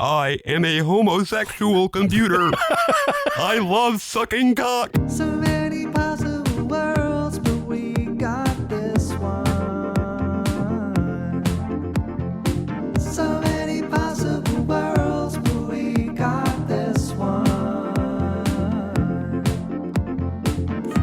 I am a homosexual computer. I love sucking cock. So many possible worlds, but we got this one. So many possible worlds, but we got this one.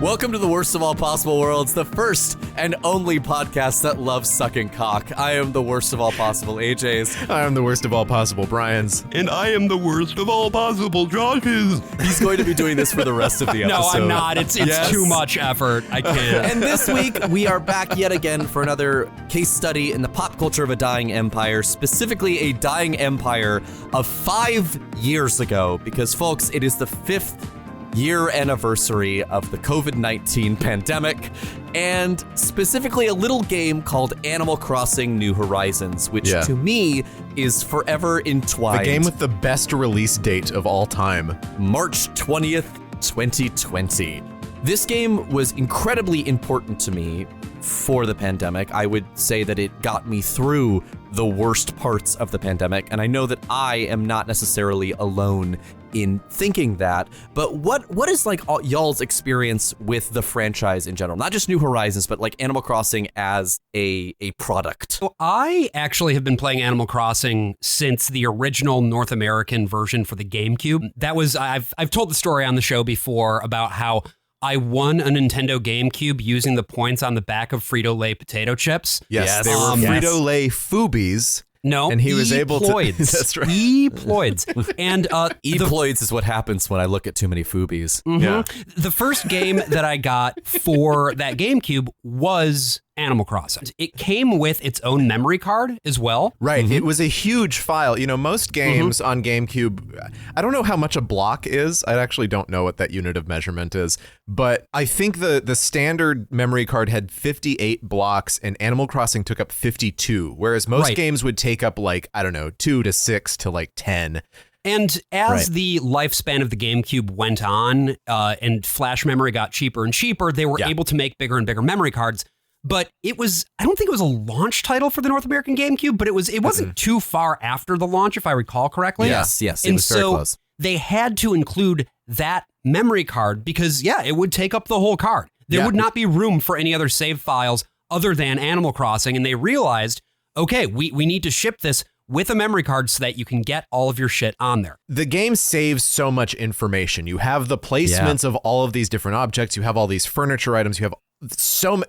Welcome to the Worst of All Possible Worlds, the first and only podcast that loves sucking cock. I am the worst of all possible AJs. I am the worst of all possible Brians. And I am the worst of all possible Joshes. He's going to be doing this for the rest of the episode. No, I'm not. It's Yes. too much effort. I can't. And this week, we are back yet again for another case study in the pop culture of a dying empire, specifically a dying empire of 5 years ago. Because, folks, it is the 5th year anniversary of the COVID-19 pandemic, and specifically a little game called Animal Crossing New Horizons, which to me is forever entwined. The game with the best release date of all time. March 20th, 2020. This game was incredibly important to me for the pandemic. I would say that it got me through the worst parts of the pandemic, and I know that I am not necessarily alone in thinking that. But what is like y'all's experience with the franchise in general? Not just New Horizons, but like Animal Crossing as a product. So I actually have been playing Animal Crossing since the original North American version for the GameCube. That was, I've told the story on the show before about how I won a Nintendo GameCube using the points on the back of Frito-Lay potato chips. Yes, they were Frito-Lay Foobies. No, and he was able to. That's right. E-ploids. And E-ploids is what happens when I look at too many Foobies. Mm-hmm. Yeah. The first game that I got for that GameCube was Animal Crossing. It came with its own memory card as well. Right. It was a huge file. You know, most games on GameCube, I don't know how much a block is. I actually don't know what that unit of measurement is. But I think the standard memory card had 58 blocks and Animal Crossing took up 52, whereas most games would take up like, I don't know, 2 to 6 to like 10. And as the lifespan of the GameCube went on and flash memory got cheaper and cheaper, they were able to make bigger and bigger memory cards. But it was, I don't think it was a launch title for the North American GameCube, but it wasn't too far after the launch, if I recall correctly. Yes, it was very close. They had to include that memory card because, it would take up the whole card. There would not be room for any other save files other than Animal Crossing. And they realized, okay, we need to ship this with a memory card so that you can get all of your shit on there. The game saves so much information. You have the placements of all of these different objects. You have all these furniture items. You have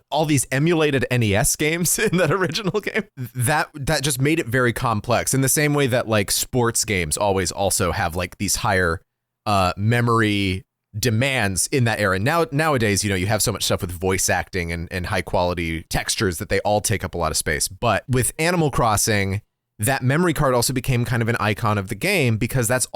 all these emulated NES games in that original game. That just made it very complex in the same way that like sports games always also have like these higher memory demands in that era. Nowadays, you know, you have so much stuff with voice acting and high quality textures that they all take up a lot of space. But with Animal Crossing, that memory card also became kind of an icon of the game because that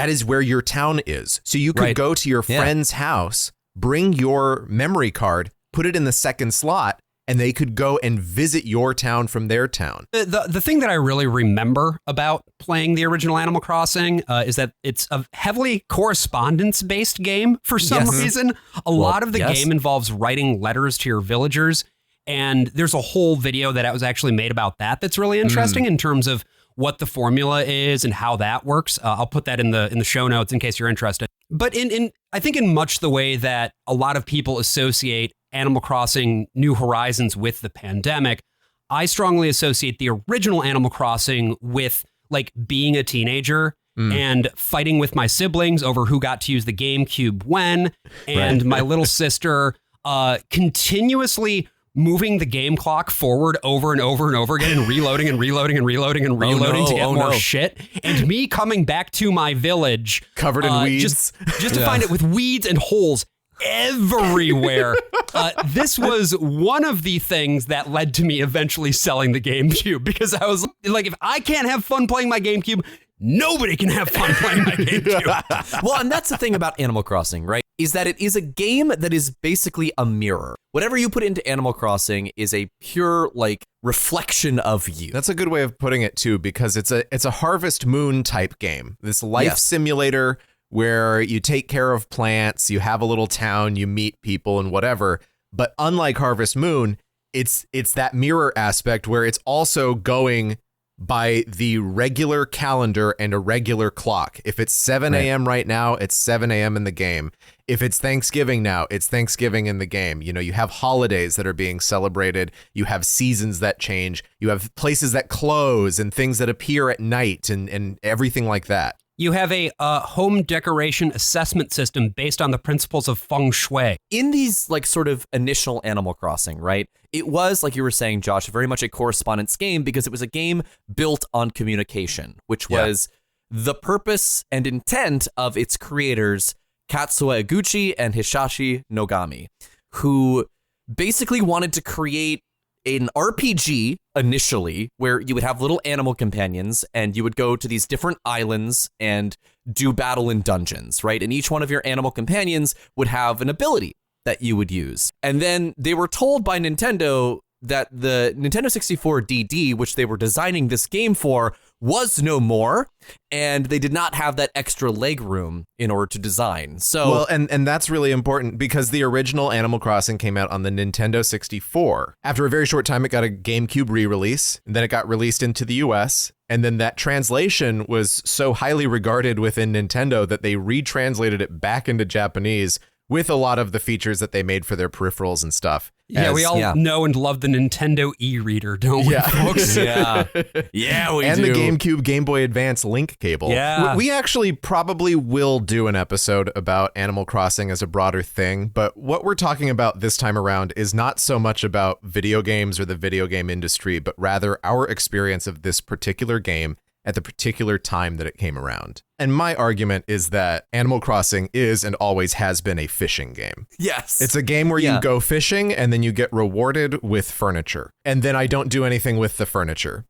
is where your town is. So you could go to your friend's house, bring your memory card, put it in the second slot, and they could go and visit your town from their town. The thing that I really remember about playing the original Animal Crossing is that it's a heavily correspondence-based game for some reason. A lot of the game involves writing letters to your villagers, and there's a whole video that was actually made about that's really interesting in terms of what the formula is and how that works. I'll put that in the show notes in case you're interested. But I think in much the way that a lot of people associate Animal Crossing New Horizons with the pandemic, I strongly associate the original Animal Crossing with like being a teenager and fighting with my siblings over who got to use the GameCube when, and my little sister continuously moving the game clock forward over and over and over again and reloading and reloading and reloading and reloading to get more shit. And me coming back to my village covered in weeds. Just to find it with weeds and holes everywhere. This was one of the things that led to me eventually selling the GameCube because I was like, if I can't have fun playing my GameCube, nobody can have fun playing my GameCube. Well, and that's the thing about Animal Crossing, right? Is that it is a game that is basically a mirror. Whatever you put into Animal Crossing is a pure, like, reflection of you. That's a good way of putting it, too, because it's a Harvest Moon type game. This life simulator where you take care of plants, you have a little town, you meet people and whatever. But unlike Harvest Moon, it's that mirror aspect where it's also going by the regular calendar and a regular clock. If it's 7 a.m. right now, it's 7 a.m. in the game. If it's Thanksgiving now, it's Thanksgiving in the game. You know, you have holidays that are being celebrated. You have seasons that change. You have places that close and things that appear at night and everything like that. You have a home decoration assessment system based on the principles of feng shui. In these like sort of initial Animal Crossing, right? It was, like you were saying, Josh, very much a correspondence game because it was a game built on communication, which was the purpose and intent of its creators, Katsuo Eguchi and Hisashi Nogami, who basically wanted to create an RPG initially where you would have little animal companions and you would go to these different islands and do battle in dungeons, right? And each one of your animal companions would have an ability that you would use. And then they were told by Nintendo that the Nintendo 64 DD, which they were designing this game for, was no more, and they did not have that extra leg room in order to design. So, well, and that's really important because the original Animal Crossing came out on the Nintendo 64. After a very short time, it got a GameCube re-release, and then it got released into the US, and then that translation was so highly regarded within Nintendo that they retranslated it back into Japanese with a lot of the features that they made for their peripherals and stuff. Yeah, we all know and love the Nintendo e-reader, don't we, folks? Yeah, we and do. the GameCube Game Boy Advance link cable. Yeah. We actually probably will do an episode about Animal Crossing as a broader thing, but what we're talking about this time around is not so much about video games or the video game industry, but rather our experience of this particular game at the particular time that it came around. And my argument is that Animal Crossing is and always has been a fishing game. Yes. It's a game where you go fishing and then you get rewarded with furniture. And then I don't do anything with the furniture.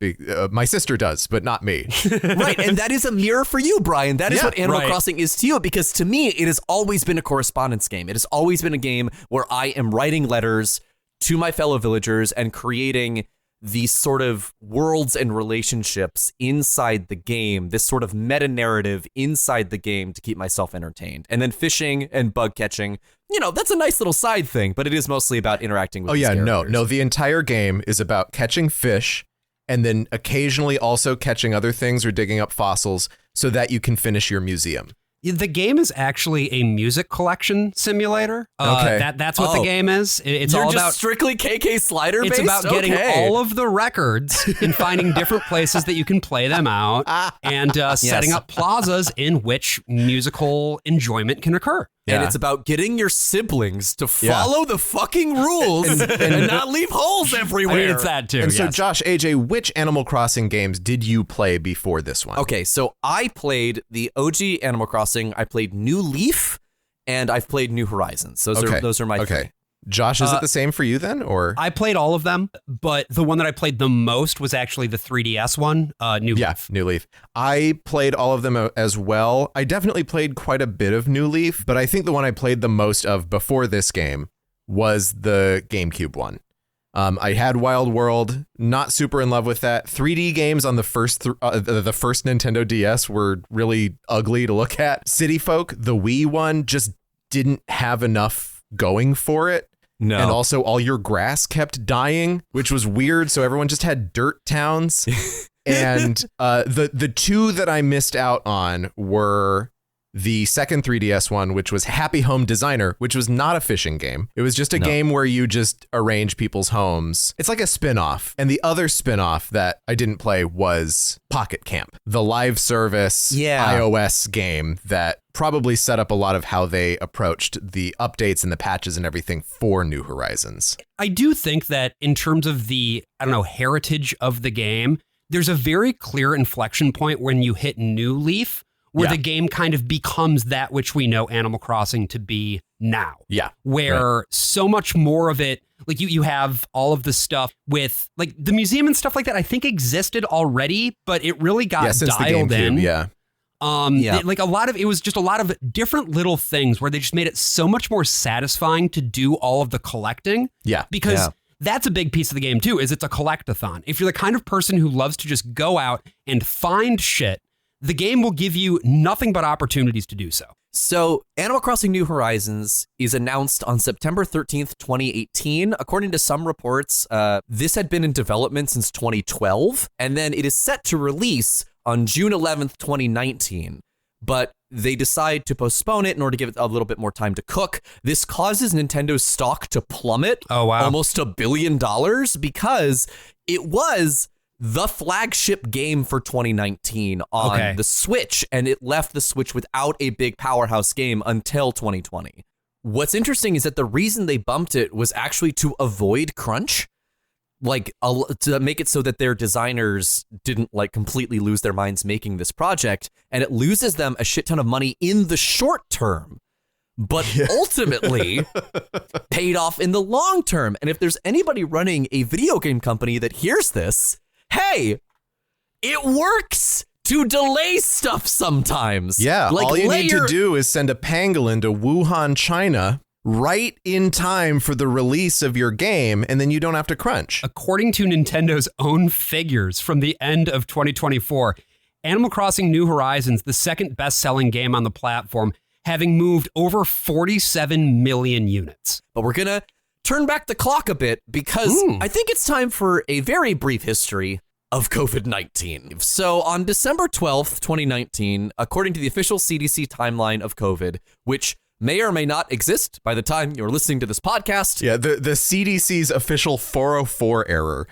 My sister does, but not me. Right. And that is a mirror for you, Brian. That is what Animal Crossing is to you, because to me, it has always been a correspondence game. It has always been a game where I am writing letters to my fellow villagers and creating these sort of worlds and relationships inside the game, this sort of meta narrative inside the game to keep myself entertained. And then fishing and bug catching, you know, that's a nice little side thing, but it is mostly about interacting with these characters. No, the entire game is about catching fish and then occasionally also catching other things or digging up fossils so that you can finish your museum. The game is actually a music collection simulator. That's what the game is. It's You're all just about strictly KK slider based? It's about getting all of the records and finding different places that you can play them out and setting up plazas in which musical enjoyment can occur. And it's about getting your siblings to follow the fucking rules and not leave holes everywhere. I mean, it's that too. And so, Josh, AJ, which Animal Crossing games did you play before this one? Okay, so I played the OG Animal Crossing. I played New Leaf, and I've played New Horizons. Those are my three. Josh, is it the same for you then, or? I played all of them, but the one that I played the most was actually the 3DS one, New Leaf. New Leaf. I played all of them as well. I definitely played quite a bit of New Leaf, but I think the one I played the most of before this game was the GameCube one. I had Wild World, not super in love with that. 3D games on the first Nintendo DS were really ugly to look at. City Folk, the Wii one, just didn't have enough going for it. No. And also all your grass kept dying, which was weird. So everyone just had dirt towns. And the two that I missed out on were the second 3DS one, which was Happy Home Designer, which was not a fishing game. It was just a game where you just arrange people's homes. It's like a spin-off. And the other spin-off that I didn't play was Pocket Camp, the live service iOS game that probably set up a lot of how they approached the updates and the patches and everything for New Horizons. I do think that in terms of the, heritage of the game, there's a very clear inflection point when you hit New Leaf, where the game kind of becomes that which we know Animal Crossing to be now. Yeah. Where so much more of it, like you have all of the stuff with like the museum and stuff like that, I think existed already, but it really got dialed in. Like a lot of, it was just a lot of different little things where they just made it so much more satisfying to do all of the collecting. Yeah. Because that's a big piece of the game too, is it's a collect-a-thon. If you're the kind of person who loves to just go out and find shit, the game will give you nothing but opportunities to do so. So, Animal Crossing New Horizons is announced on September 13th, 2018. According to some reports, this had been in development since 2012, and then it is set to release on June 11th, 2019. But they decide to postpone it in order to give it a little bit more time to cook. This causes Nintendo's stock to plummet almost $1 billion because it was the flagship game for 2019 on the Switch, and it left the Switch without a big powerhouse game until 2020. What's interesting is that the reason they bumped it was actually to avoid crunch, like to make it so that their designers didn't like completely lose their minds making this project, and it loses them a shit ton of money in the short term, but ultimately paid off in the long term. And if there's anybody running a video game company that hears this, hey, it works to delay stuff sometimes. Yeah, like all you need to do is send a pangolin to Wuhan, China, right in time for the release of your game, and then you don't have to crunch. According to Nintendo's own figures from the end of 2024, Animal Crossing New Horizons, the second best-selling game on the platform, having moved over 47 million units. But we're going to turn back the clock a bit because I think it's time for a very brief history of COVID-19. So on December 12th, 2019, according to the official CDC timeline of COVID, which may or may not exist by the time you're listening to this podcast. Yeah, the CDC's official 404 error.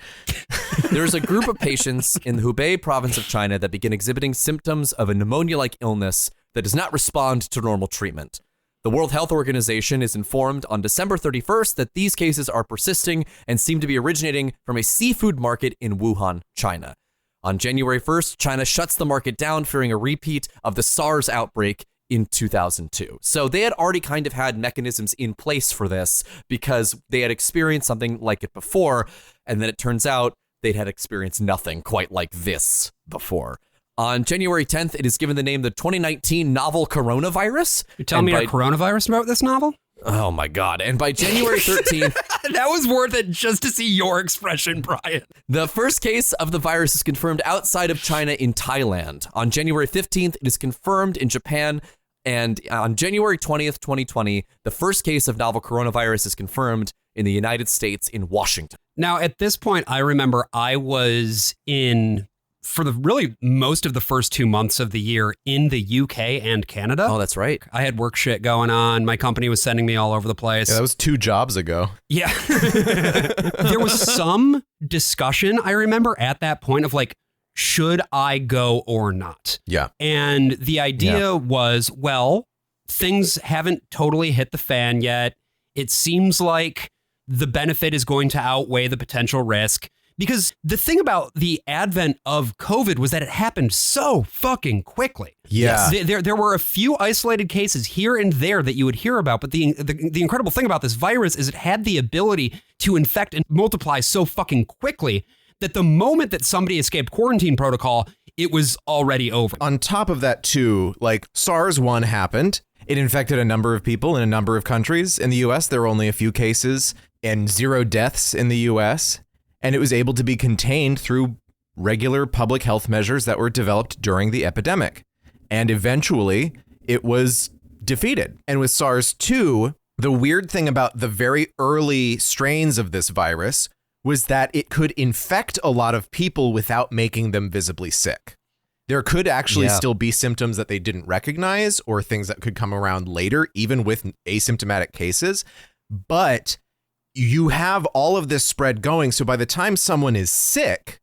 There's a group of patients in the Hubei province of China that begin exhibiting symptoms of a pneumonia-like illness that does not respond to normal treatment. The World Health Organization is informed on December 31st that these cases are persisting and seem to be originating from a seafood market in Wuhan, China. On January 1st, China shuts the market down, fearing a repeat of the SARS outbreak in 2002. So they had already kind of had mechanisms in place for this because they had experienced something like it before, and then it turns out they'd had experienced nothing quite like this before. On January 10th, it is given the name the 2019 novel coronavirus. You're telling me a coronavirus about this novel? Oh my God. And by January 13th... That was worth it just to see your expression, Brian. The first case of the virus is confirmed outside of China in Thailand. On January 15th, it is confirmed in Japan. And on January 20th, 2020, the first case of novel coronavirus is confirmed in the United States in Washington. Now, at this point, I remember I was for the really most of the first 2 months of the year in the UK and Canada. Oh, that's right. I had work shit going on. My company was sending me all over the place. Yeah, that was 2 jobs ago. Yeah. There was some discussion, I remember, at that point of like, should I go or not? Yeah. And the idea was, well, things haven't totally hit the fan yet. It seems like the benefit is going to outweigh the potential risk. Because the thing about the advent of COVID was that it happened so fucking quickly. Yeah. There were a few isolated cases here and there that you would hear about. But the incredible thing about this virus is it had the ability to infect and multiply so fucking quickly that the moment that somebody escaped quarantine protocol, it was already over. On top of that, too, like SARS-1 happened. It infected a number of people in a number of countries. In the U.S., there were only a few cases and 0 deaths in the U.S., and it was able to be contained through regular public health measures that were developed during the epidemic. And eventually, it was defeated. And with SARS-2, the weird thing about the very early strains of this virus was that it could infect a lot of people without making them visibly sick. There could actually still be symptoms that they didn't recognize or things that could come around later, even with asymptomatic cases. But you have all of this spread going. So by the time someone is sick,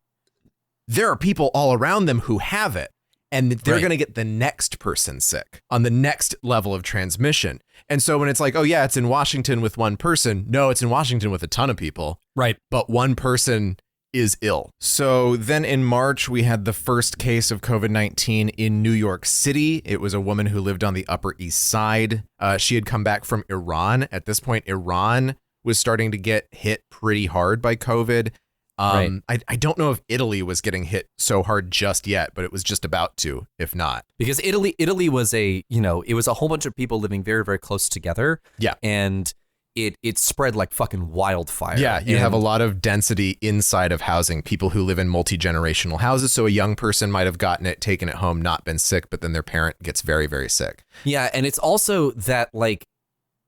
there are people all around them who have it. And they're going to get the next person sick on the next level of transmission. And so when it's like, oh, yeah, it's in Washington with one person. No, it's in Washington with a ton of people. Right. But one person is ill. So then in March, we had the first case of COVID-19 in New York City. It was a woman who lived on the Upper East Side. She had come back from Iran. At this point, Iran was starting to get hit pretty hard by COVID. I don't know if Italy was getting hit so hard just yet, but it was just about to, if not. Because Italy was it was a whole bunch of people living very, very close together. Yeah. And it spread like fucking wildfire. Yeah, you have a lot of density inside of housing, people who live in multi-generational houses. So a young person might have gotten it, taken it home, not been sick, but then their parent gets very, very sick. Yeah, and it's also that like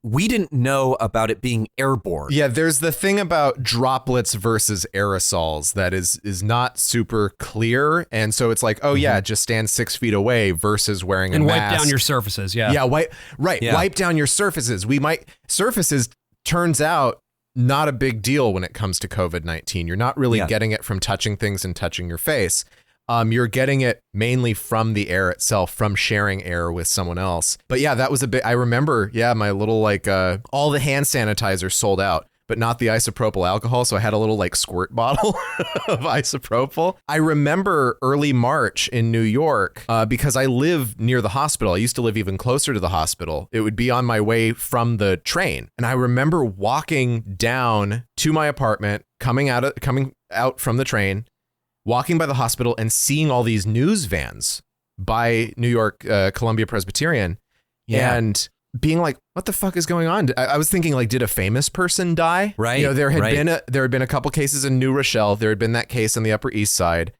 we didn't know about it being airborne. Yeah, there's the thing about droplets versus aerosols that is not super clear. And so it's like, oh yeah, just stand 6 feet away versus wearing a mask. And wipe down your surfaces, yeah. Yeah, wipe down your surfaces. Surfaces turns out not a big deal when it comes to COVID-19. You're not really getting it from touching things and touching your face. You're getting it mainly from the air itself, from sharing air with someone else. But yeah, that was a bit, I remember, my little like, all the hand sanitizer sold out, but not the isopropyl alcohol. So I had a little like squirt bottle of isopropyl. I remember early March in New York, because I live near the hospital. I used to live even closer to the hospital. It would be on my way from the train. And I remember walking down to my apartment, coming out from the train, walking by the hospital and seeing all these news vans by New York Columbia Presbyterian and being like, what the fuck is going on? I was thinking like, did a famous person die? Right. You know, there had been a couple cases in New Rochelle. There had been that case on the Upper East Side.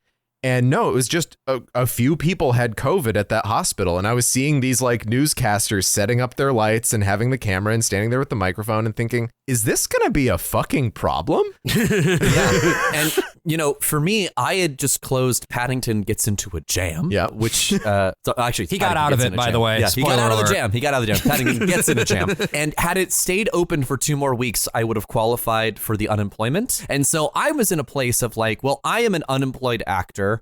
And no, it was just a few people had COVID at that hospital. And I was seeing these like newscasters setting up their lights and having the camera and standing there with the microphone and thinking, is this going to be a fucking problem? Yeah. And, you know, for me, I had just closed Paddington Gets Into a Jam. Yeah. Which, so actually, he got out of it, by the way. Yeah, he got out of the Spoiler jam. He got out of the jam. Paddington Gets in a Jam. And had it stayed open for 2 more weeks, I would have qualified for the unemployment. And so I was in a place of like, well, I am an unemployed actor.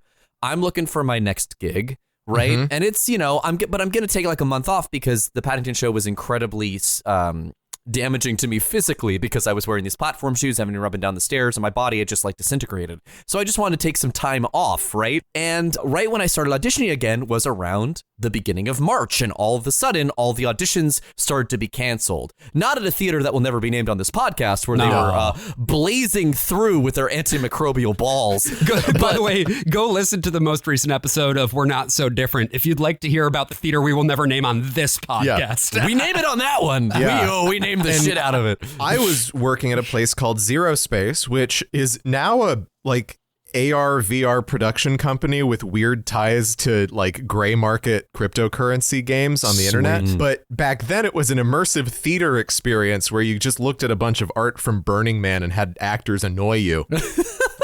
I'm looking for my next gig, right? Mm-hmm. And it's, you know, I'm going to take like a month off because the Paddington show was incredibly damaging to me physically because I was wearing these platform shoes, having to rub down the stairs, and my body had just like disintegrated. So I just wanted to take some time off, right? And right when I started auditioning again was around the beginning of March, and all of a sudden, all the auditions started to be canceled. Not at a theater that will never be named on this podcast, where they were blazing through with their antimicrobial balls. By the way, go listen to the most recent episode of We're Not So Different if you'd like to hear about the theater we will never name on this podcast. We name it on that one. Yeah. We named the shit out of it. I was working at a place called Zero Space, which is now a like AR VR production company with weird ties to like gray market cryptocurrency games on the internet. But back then it was an immersive theater experience where you just looked at a bunch of art from Burning Man and had actors annoy you.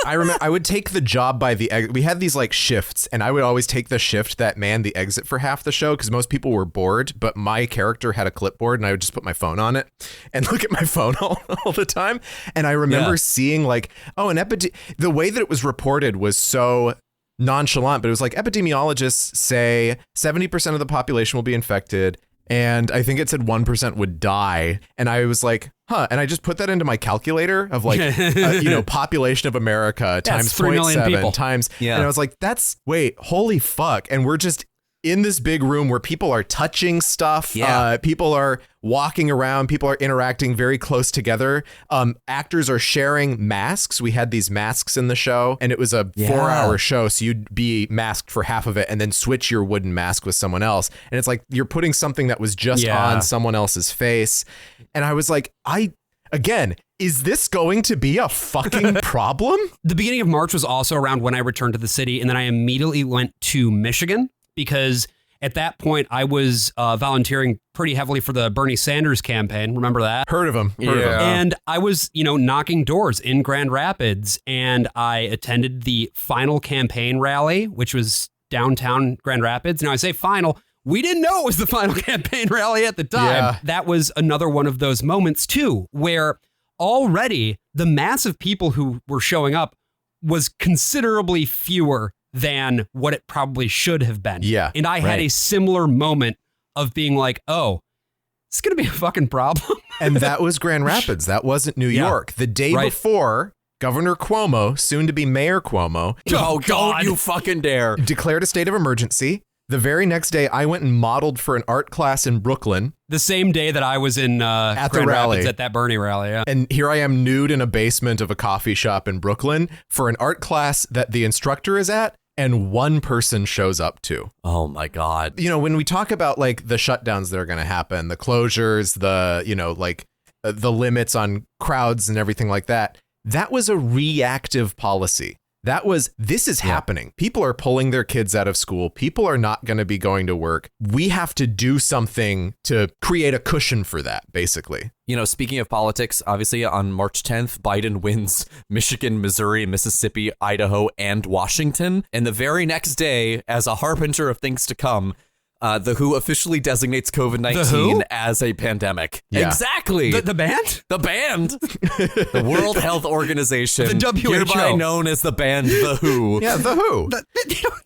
I remember I would take the job by the we had these like shifts, and I would always take the shift that manned the exit for half the show because most people were bored, but my character had a clipboard and I would just put my phone on it and look at my phone all the time. And I remember seeing like, oh, the way that it was reported was so nonchalant, but it was like epidemiologists say 70% of the population will be infected. And I think it said 1% would die. And I was like, huh. And I just put that into my calculator of like, population of America times 3 million 0.7 people. times. And I was like, holy fuck. And we're just in this big room where people are touching stuff. People are walking around. People are interacting very close together. Actors are sharing masks. We had these masks in the show, and it was a 4-hour show. So you'd be masked for half of it and then switch your wooden mask with someone else. And it's like you're putting something that was just on someone else's face. And I was like, is this going to be a fucking problem? The beginning of March was also around when I returned to the city, and then I immediately went to Michigan because at that point I was volunteering pretty heavily for the Bernie Sanders campaign. Remember that? Heard of him. And I was, knocking doors in Grand Rapids, and I attended the final campaign rally, which was downtown Grand Rapids. Now I say final. We didn't know it was the final campaign rally at the time. Yeah. That was another one of those moments, too, where already the mass of people who were showing up was considerably fewer than what it probably should have been. Yeah. And I had a similar moment of being like, oh, it's going to be a fucking problem. And that was Grand Rapids. That wasn't New York. The day before, Governor Cuomo, soon to be Mayor Cuomo, don't you fucking dare, declared a state of emergency. The very next day, I went and modeled for an art class in Brooklyn. The same day that I was in at Grand the rally. Rapids at that Bernie rally. Yeah. And here I am nude in a basement of a coffee shop in Brooklyn for an art class that the instructor is at and one person shows up to. Oh my God. When we talk about like the shutdowns that are going to happen, the closures, the limits on crowds and everything like that. That was a reactive policy. This is happening. People are pulling their kids out of school. People are not going to be going to work. We have to do something to create a cushion for that, basically. You know, speaking of politics, obviously on March 10th, Biden wins Michigan, Missouri, Mississippi, Idaho, and Washington. And the very next day, as a harbinger of things to come, the WHO officially designates COVID-19 as a pandemic. Yeah. Exactly. The band? The band. The World Health Organization. The WHO. Hereby known as the band The Who. Yeah, the WHO.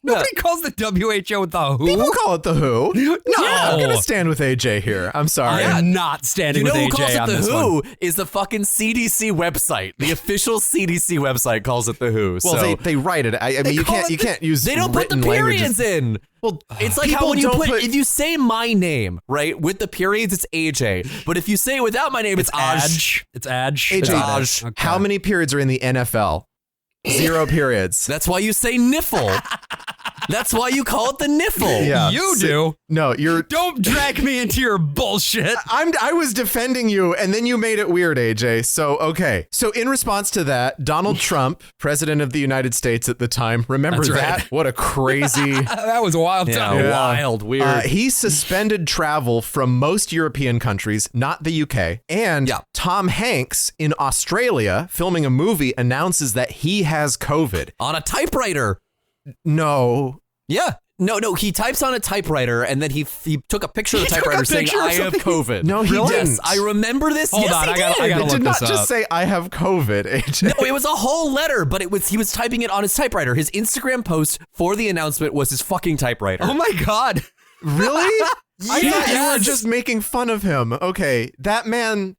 Nobody calls the WHO the Who. People call it the WHO. No, I'm Yeah. going to stand with AJ here. I'm sorry. I am not standing You know with who calls AJ it on The this Who one. is the fucking CDC website. The official CDC website calls it The Who. Well, so they write it. I mean, you can't use. they don't put the written periods languages. in. Well, It's like how people when you don't if you say my name, right, with the periods, it's AJ. But if you say it without my name, it's Aj. It's Aj. AJ, Okay. how many periods are in the NFL? 0 periods. That's why you say niffle. That's why you call it the niffle. Yeah. You do. No, you're. Don't drag me into your bullshit. I was defending you, and then you made it weird, AJ. So, okay. So, in response to that, Donald Trump, president of the United States at the time, remember That's that? right. What a crazy. That was a wild time. Yeah. Wild, weird. He suspended travel from most European countries, not the UK. And Yeah. Tom Hanks in Australia, filming a movie, announces that he has COVID. On a typewriter. No. Yeah. No, he types on a typewriter and then he took a picture of the He took typewriter a saying, picture of I have something? COVID. No, he Yes, didn't. I remember this. Hold yes, on, he I gotta did. It look did not this just up. say, I have COVID, AJ. No, it was a whole letter, but he was typing it on his typewriter. His Instagram post for the announcement was his fucking typewriter. Oh my God. Really? I thought you were Yes. just making fun of him. Okay, that man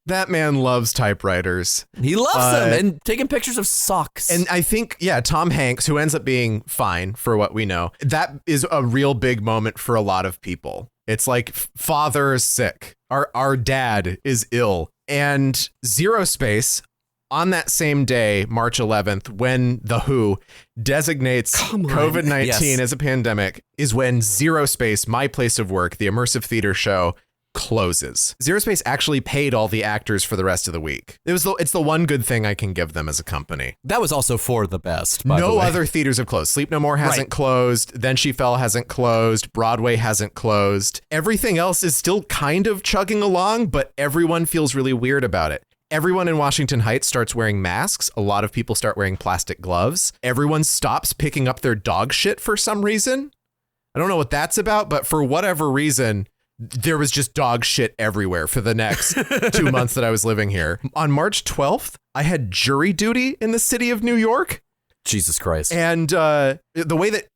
loves typewriters. He loves them and taking pictures of socks. And I think, yeah, Tom Hanks, who ends up being fine for what we know, that is a real big moment for a lot of people. It's like father is sick. Our dad is ill. And Zero Space, on that same day, March 11th, when the WHO designates COVID-19 Yes. as a pandemic, is when Zero Space, my place of work, the immersive theater show, closes. Zero Space actually paid all the actors for the rest of the week. It's the one good thing I can give them as a company. that was also for the best, by the No way. other theaters have closed. Sleep No More hasn't closed. Then She Fell hasn't closed. Broadway hasn't closed. Everything else is still kind of chugging along, but everyone feels really weird about it. Everyone in Washington Heights starts wearing masks. A lot of people start wearing plastic gloves. Everyone stops picking up their dog shit for some reason. I don't know what that's about, but for whatever reason, there was just dog shit everywhere for the next 2 months that I was living here. On March 12th, I had jury duty in the city of New York. Jesus Christ. And the way that,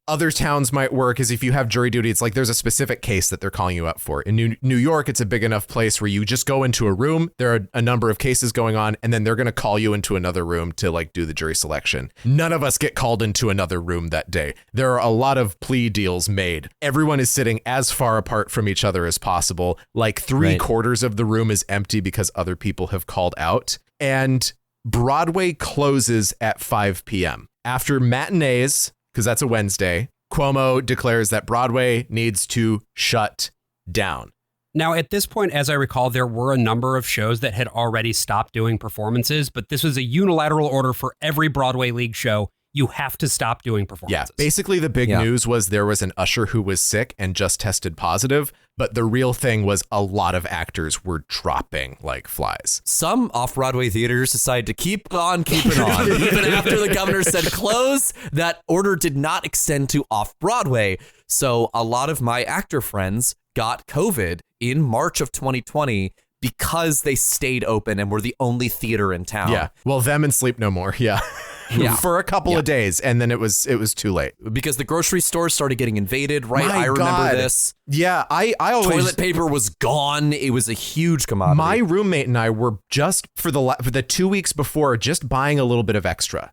other towns might work is if you have jury duty, it's like there's a specific case that they're calling you up for. In New York, it's a big enough place where you just go into a room. There are a number of cases going on, and then they're going to call you into another room to do the jury selection. None of us get called into another room that day. There are a lot of plea deals made. Everyone is sitting as far apart from each other as possible. Like 3/4 of the room is empty because other people have called out. And Broadway closes at 5 p.m. After matinees, because that's a Wednesday, Cuomo declares that Broadway needs to shut down. Now, at this point, as I recall, there were a number of shows that had already stopped doing performances, but this was a unilateral order for every Broadway League show. You have to stop doing Yeah, performances. basically the big news was there was an usher who was sick and just tested positive, but the real thing was a lot of actors were dropping like flies. Some off-Broadway theaters decided to keep on keeping on. Even after the governor said close, that order did not extend to off-Broadway. So a lot of my actor friends got COVID in March of 2020 because they stayed open and were the only theater in town. Yeah, well, them and Sleep No More, yeah. Yeah. For a couple of days, and then it was too late. Because the grocery stores started getting invaded, right? My I remember God. this. Yeah, I always... Toilet paper was gone. It was a huge commodity. My roommate and I were just for the 2 weeks before just buying a little bit of extra.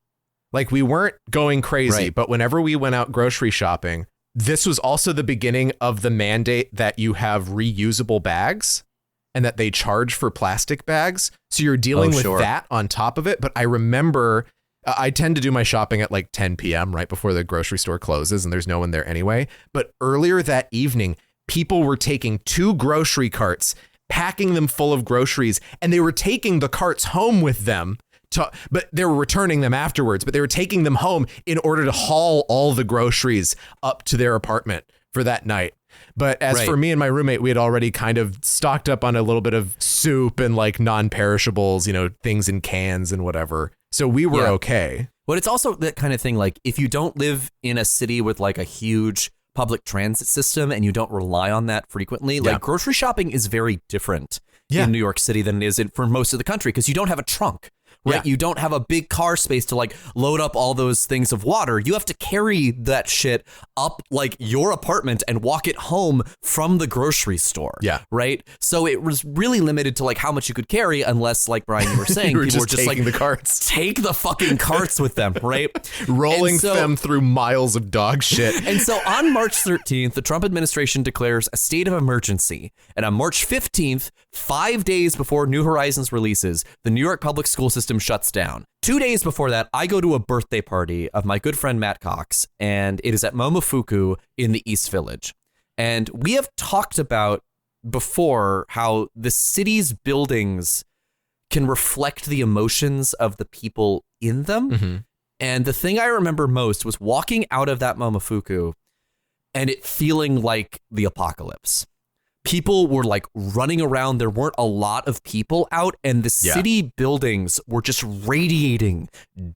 Like we weren't going crazy, Right. but whenever we went out grocery shopping, this was also the beginning of the mandate that you have reusable bags and that they charge for plastic bags. So you're dealing with that on top of it. But I remember I tend to do my shopping at like 10 p.m. right before the grocery store closes and there's no one there anyway. But earlier that evening, people were taking 2 grocery carts packing them full of groceries, and they were taking the carts home with them. But they were returning them afterwards, but they were taking them home in order to haul all the groceries up to their apartment for that night. But as for me and my roommate, we had already kind of stocked up on a little bit of soup and like non-perishables, you know, things in cans and whatever. So we were okay. But it's also that kind of thing, like if you don't live in a city with like a huge public transit system and you don't rely on that frequently, like grocery shopping is very different in New York City than it is for most of the country because you don't have a trunk. Right. Yeah. You don't have a big car space to like load up all those things of water. You have to carry that shit up like your apartment and walk it home from the grocery store. Yeah. Right. So it was really limited to like how much you could carry unless, like Brian, you were saying, people were just taking like the carts. Take the fucking carts with them. Right. Rolling them through miles of dog shit. And so on March 13th, the Trump administration declares a state of emergency. And on March 15th, 5 days before New Horizons releases, the New York public school system shuts down. 2 days before that, I go to a birthday party of my good friend Matt Cox, and it is at Momofuku in the East Village. And we have talked about before how the city's buildings can reflect the emotions of the people in them. Mm-hmm. And the thing I remember most was walking out of that Momofuku and it feeling like the apocalypse. People were like running around. There weren't a lot of people out, and the city buildings were just radiating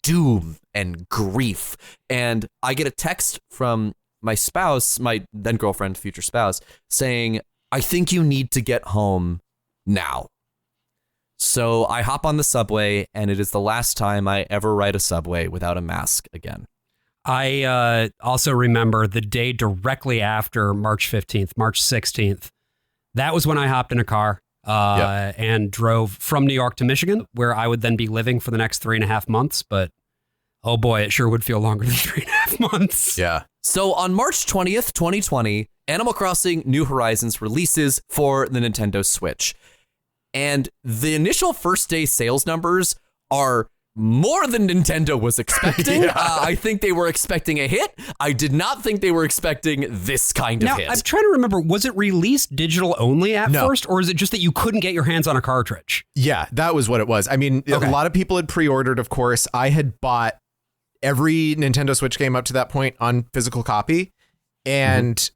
doom and grief. And I get a text from my spouse, my then girlfriend, future spouse, saying, I think you need to get home now. So I hop on the subway, and it is the last time I ever ride a subway without a mask again. I also remember the day directly after March 15th, March 16th. That was when I hopped in a car and drove from New York to Michigan, where I would then be living for the next 3.5 months. But oh boy, it sure would feel longer than 3.5 months. Yeah. So on March 20th, 2020, Animal Crossing New Horizons releases for the Nintendo Switch. And the initial first day sales numbers are more than Nintendo was expecting. I think they were expecting a hit. I did not think they were expecting this kind of hit. I'm trying to remember, was it released digital only at first, or is it just that you couldn't get your hands on a cartridge? Yeah, that was what it was. I mean, a lot of people had pre-ordered, of course. I had bought every Nintendo Switch game up to that point on physical copy. And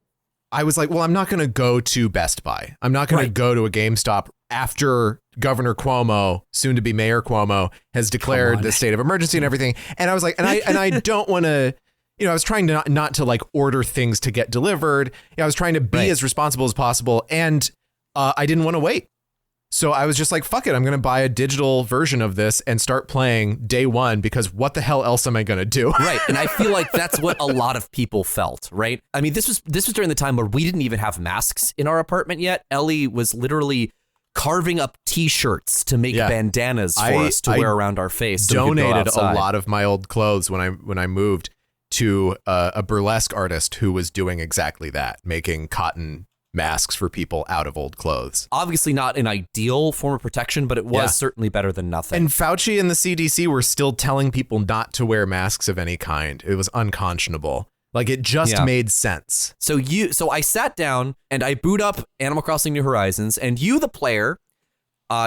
I was like, well, I'm not going to go to Best Buy. I'm not going to go to a GameStop after Governor Cuomo, soon to be Mayor Cuomo, has declared the state of emergency and everything. And I was like, and I don't want to, you know, I was trying to not to like order things to get delivered. You know, I was trying to be as responsible as possible. And I didn't want to wait. So I was just like, fuck it. I'm going to buy a digital version of this and start playing day one, because what the hell else am I going to do? Right. And I feel like that's what a lot of people felt. Right. I mean, this was during the time where we didn't even have masks in our apartment yet. Ellie was literally carving up T-shirts to make bandanas for us to wear around our face. So donated a lot of my old clothes when I moved to a burlesque artist who was doing exactly that, making cotton masks for people out of old clothes. Obviously not an ideal form of protection, but it was certainly better than nothing. And Fauci and the CDC were still telling people not to wear masks of any kind. It was unconscionable. Like, it just made sense. So I sat down and I boot up Animal Crossing New Horizons, and you, the player,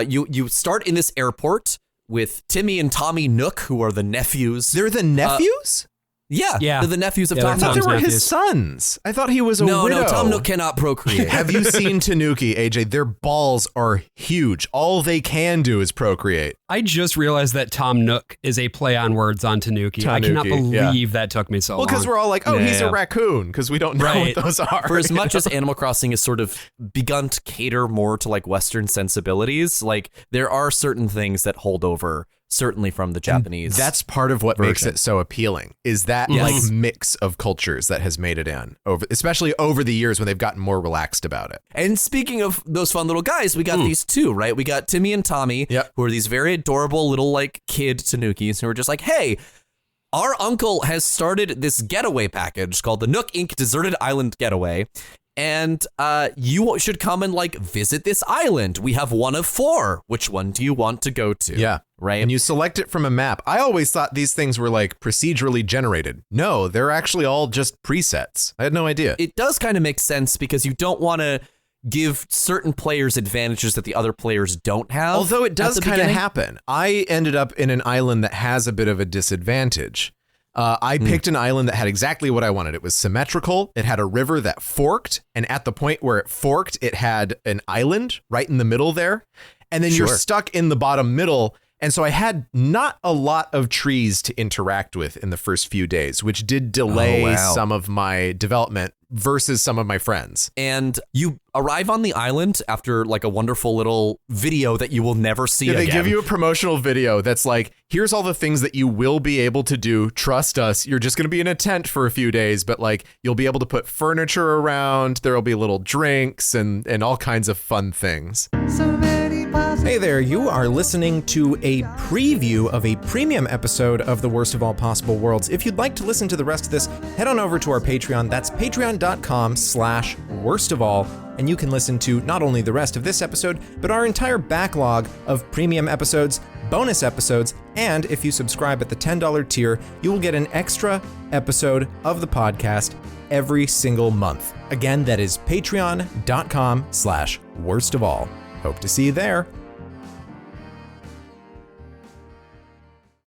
you start in this airport with Timmy and Tommy Nook, who are the nephews. They're the nephews? Yeah, they're the nephews of Tom I thought Nook. they were his sons. I thought he was a widow. No, Tom Nook cannot procreate. Have you seen Tanuki, AJ? Their balls are huge. All they can do is procreate. I just realized that Tom Nook is a play on words on Tanuki. I cannot believe that took me so long. Well, because we're all like, oh, he's a raccoon, because we don't know what those are. For as much as Animal Crossing has sort of begun to cater more to like Western sensibilities, like there are certain things that hold over, certainly from the Japanese. And that's part of what makes it so appealing, is that like mix of cultures that has made it in, especially over the years when they've gotten more relaxed about it. And speaking of those fun little guys, we got these two, right? We got Timmy and Tommy, who are these very adorable little like kid Tanukis who are just like, hey, our uncle has started this getaway package called the Nook Inc. Deserted Island Getaway. And you should come and like visit this island. We have one of 4. Which one do you want to go to? Yeah. Right. And you select it from a map. I always thought these things were like procedurally generated. No, they're actually all just presets. I had no idea. It does kind of make sense because you don't want to give certain players advantages that the other players don't have. Although it does kind of beginning. happen. I ended up in an island that has a bit of a disadvantage. I picked an island that had exactly what I wanted. It was symmetrical. It had a river that forked. And at the point where it forked, it had an island right in the middle there. And then you're stuck in the bottom middle. And so I had not a lot of trees to interact with in the first few days, which did delay some of my development versus some of my friends. And you arrive on the island after like a wonderful little video that you will never see again. They give you a promotional video that's like, here's all the things that you will be able to do. Trust us. You're just going to be in a tent for a few days, but like you'll be able to put furniture around. There'll be little drinks and all kinds of fun things. So many Hey there, you are listening to a preview of a premium episode of The Worst of All Possible Worlds. If you'd like to listen to the rest of this, head on over to our Patreon. That's patreon.com/worstofall. And you can listen to not only the rest of this episode, but our entire backlog of premium episodes, bonus episodes, and if you subscribe at the $10 tier, you will get an extra episode of the podcast every single month. Again, that is patreon.com/worstofall. Hope to see you there.